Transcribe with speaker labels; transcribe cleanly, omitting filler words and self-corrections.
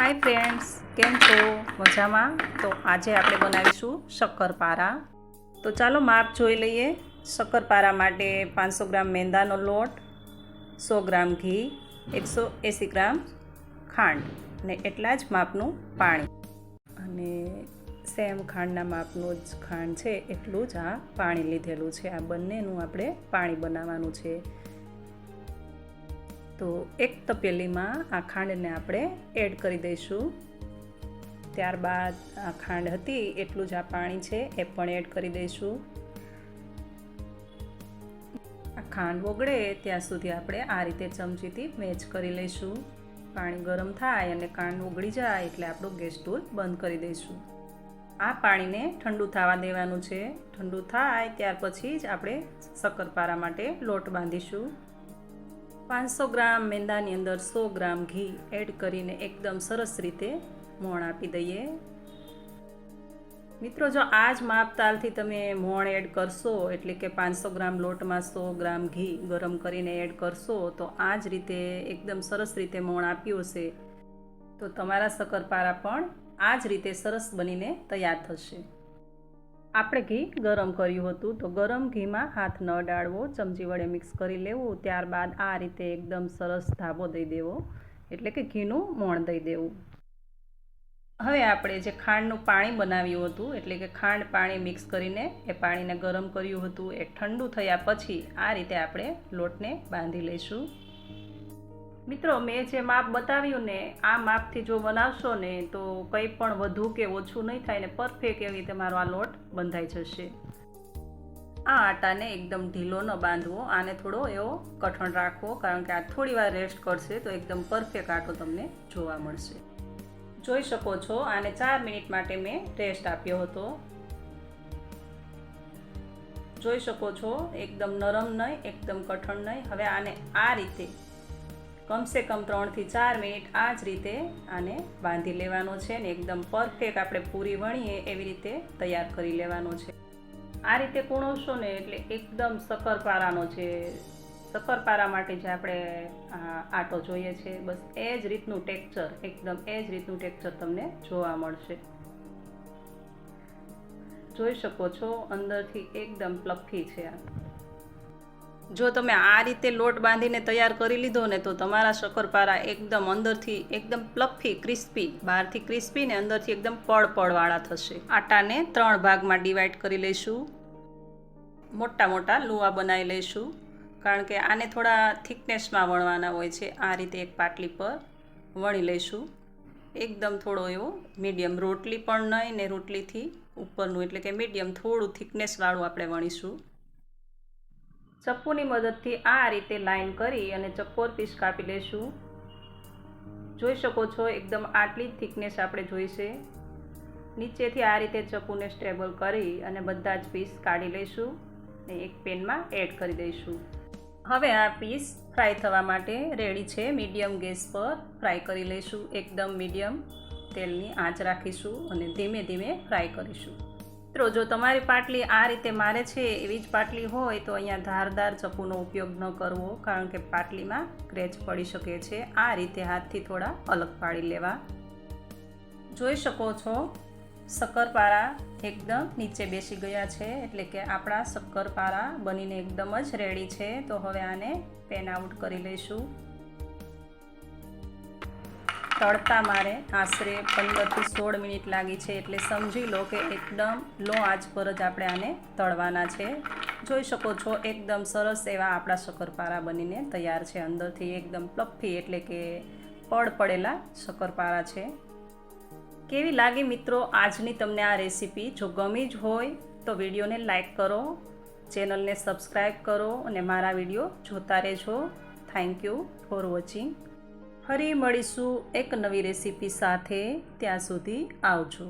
Speaker 1: Hi friends, केम छो? मजामां? तो आजे आपणे बनावीशुं शक्करपारा। तो चालो माप जोई लईए। शक्करपारा माटे 500 ग्राम मैंदानो लोट, 100 ग्राम घी, 180 ग्राम खांड ने एटला ज मापनुं पाणी अने सेम खांडना मापनुं ज खांड छे एटલું જ आ पाणी લીધેલું છે। आ બંનેનું આપણે પાણી બનાવવાનું છે। तो एक तपेली में आ खांड ने आपणे एड करी दईशुं। त्यारबाद आ खांड हती एटलुं ज आ पाणी छे ए पण एड करी दईशुं। आ खांड ओगळे त्यां सुधी आपणे आ रीते चमचीथी मेच करी लईशुं। पाणी गरम थाय अने खांड ओगળી जाय एटले आपणुं गैस टूल बंद करी दईशुं। आ पाणीने ठंडू थवा देवानुं छे। ठंडू थाय त्यार पछी ज आपणे शक्करपारा माटे लोट बांधीशुं। 500 ग्राम मैंदानी अंदर 100 ग्राम घी एड करीने एकदम सरस रीते मोण आपी दईए। मित्रों, जो आज माप तालथी तमे मोण एड करशो एटले के 500 ग्राम लोट में 100 ग्राम घी गरम करीने एड करशो तो आज रीते एकदम सरस रीते मोण आप्युं हशे तो तमारा शक्करपारा पण आज रीते सरस बनीने तैयार थशे। આપણે ઘી ગરમ કર્યું હતું તો ગરમ ઘીમાં હાથ ન ડાળવો, ચમચી વડે મિક્સ કરી લેવું। ત્યારબાદ આ રીતે એકદમ સરસ ધાબો દઈ દેવો એટલે કે ઘીનું મોણ દઈ દેવું। હવે આપણે જે ખાંડનું પાણી બનાવ્યું હતું એટલે કે ખાંડ પાણી મિક્સ કરીને એ પાણીને ગરમ કર્યું હતું એ ઠંડુ થયા પછી આ રીતે આપણે લોટને બાંધી લઈશું। मित्रों, मैं जे माप बताव्युं ने आ मापथी जो बनावशो ने तो कंई पण वधु के ओछुं नहीं थाय ने परफेक्ट एवी रीते मारो आ लोट बंधाई जशे। आ आटाने एकदम ढीलो न बांधवो, आने थोड़ो एवो कठण राखवो कारण के आ थोड़ी वार रेस्ट करशे तो एकदम परफेक्ट आटो तमने जोवा मळशे। जोई शको छो आने 4 मिनिट माटे मैं रेस्ट आप्यो हतो। जोई शको छो एकदम नरम नहीं, एकदम कठण नहीं। हवे आने आ रीते कम से कम 3 થી 4 मिनिट आज रीते आने बांधी लेवानो छे ने एकदम परफेक्ट आपणे पूरी वणीए एवी रीते तैयार करी लेवानो छे। आ रीते कूणवशो ने एटले एकदम शक्करपारानो छे। शक्करपारा माटे जे आपणे आटो जोईए छे बस ए ज रीतनुं टेक्चर, एकदम ए ज रीतनुं टेक्चर तमने जोवा मळशे। जोई शको छो अंदरथी एकदम प्लफी छे। जो तमे आ रीते लोट बांधीने तैयार करी लीधो ने तो तमारा शक्करपारा एकदम अंदरथी एकदम प्लफी क्रिस्पी, बहारथी क्रिस्पी ने अंदरथी एकदम पड़ थशे। आटाने 3 भागमां डिवाइड करी लईशुं। मोटा मोटा लूआ बनावी लईशुं कारण के आने थोड़ा थिकनेसमां वणवाना होय छे। आ रीते एक पाटली पर वणी लईशुं। एकदम थोड़ो एवो मीडियम रोटली पण नहीं ने रोटलीथी उपरनुं एटले के मीडियम थोड़ुं थिकनेसवाळुं आपणे वणीशुं। चप्पूनी मददथी आ रीते लाइन करी अने चक्कोर पीस कापी लेशुं। जोई शको छो एकदम आटली थिकनेस आपणे जोईशे। नीचेथी आ रीते चप्पूने स्टेबल करी अने बधा ज पीस काढी लेशुं ने एक पेनमां एड करी दईशुं। हवे आ पीस फ्राय थवा माटे रेडी छे। मीडियम गैस पर फ्राय करी लेशुं। एकदम मीडियम तेलनी आंच राखीशुं अने धीमे धीमे फ्राय करीशुं। मित्रों, जो तमारी पाटली आ रीते मारे छे एवी ज पाटली होय तो अहींया धारदार चप्पूनो उपयोग न करवो कारण के पाटलीमां क्रेच पड़ी शके छे। आ रीते हाथथी थोड़ा अलग पाड़ी लेवा। जोई शको छो शक्करपारा एकदम नीचे बेसी गया छे एटले के आपणा शक्करपारा बनीने एकदम ज रेडी छे। तो हवे आने पेन आउट करी लईशुं। तळता मारे आशरे 15 થી 16 मिनिट लागी छे एटले समजी लो के एकदम लो आंच पर ज आपणे आने तळवाना छे। जोई शको छो एकदम सरस एवा आपणा शक्करपारा बनीने तैयार छे। अंदरथी एकदम प्लफी एटले के पड़ पड़ेला शक्करपारा छे। केवी लागी मित्रों आजनी तमने आ रेसिपी? जो गमी ज होय तो विडियोने लाइक करो, चेनलने सब्सक्राइब करो अने मारा विडियो जोता रहेजो। Thank you for watching. फरी मळीशुं एक नवी रेसिपी साथे। त्यां सुधी आवजो।